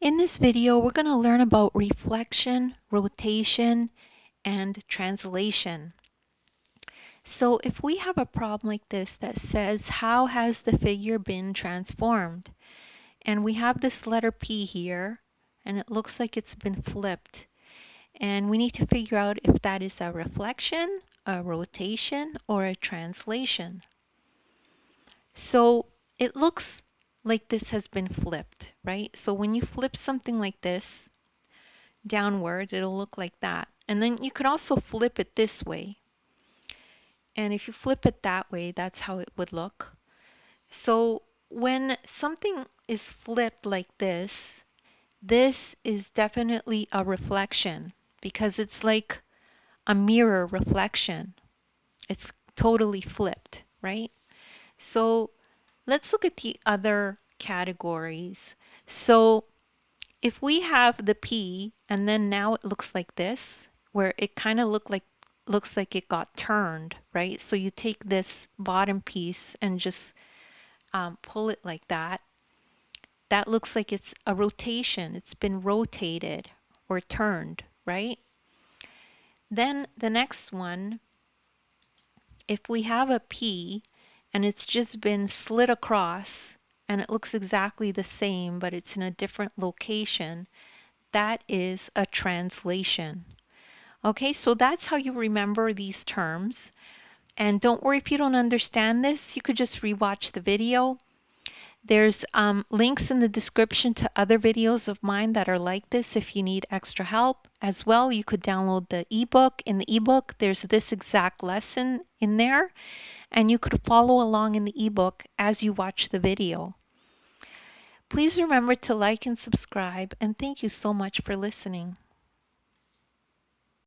In this video, we're going to learn about reflection, rotation, and translation. So if we have a problem like this that says, how has the figure been transformed? And we have this letter P here, and it looks like it's been flipped. And we need to figure out if that is a reflection, a rotation, or a translation. So it looks like this has been flipped, right? So when you flip something like this, downward, it'll look like that. And then you could also flip it this way. And if you flip it that way, that's how it would look. So when something is flipped like this is definitely a reflection because it's like a mirror reflection. It's totally flipped, right? So let's look at the other categories. So if we have the P and then now it looks like this, where it kind of looks like it got turned, right? So you take this bottom piece and just pull it like that. That looks like it's a rotation. It's been rotated or turned, right? Then the next one, if we have a P and it's just been slid across and it looks exactly the same, but it's in a different location, that is a translation. Okay, so that's how you remember these terms. And don't worry if you don't understand this, you could just rewatch the video. There's links in the description to other videos of mine that are like this if you need extra help. As well, you could download the ebook. In the ebook, there's this exact lesson in there, and you could follow along in the ebook as you watch the video. Please remember to like and subscribe, and thank you so much for listening.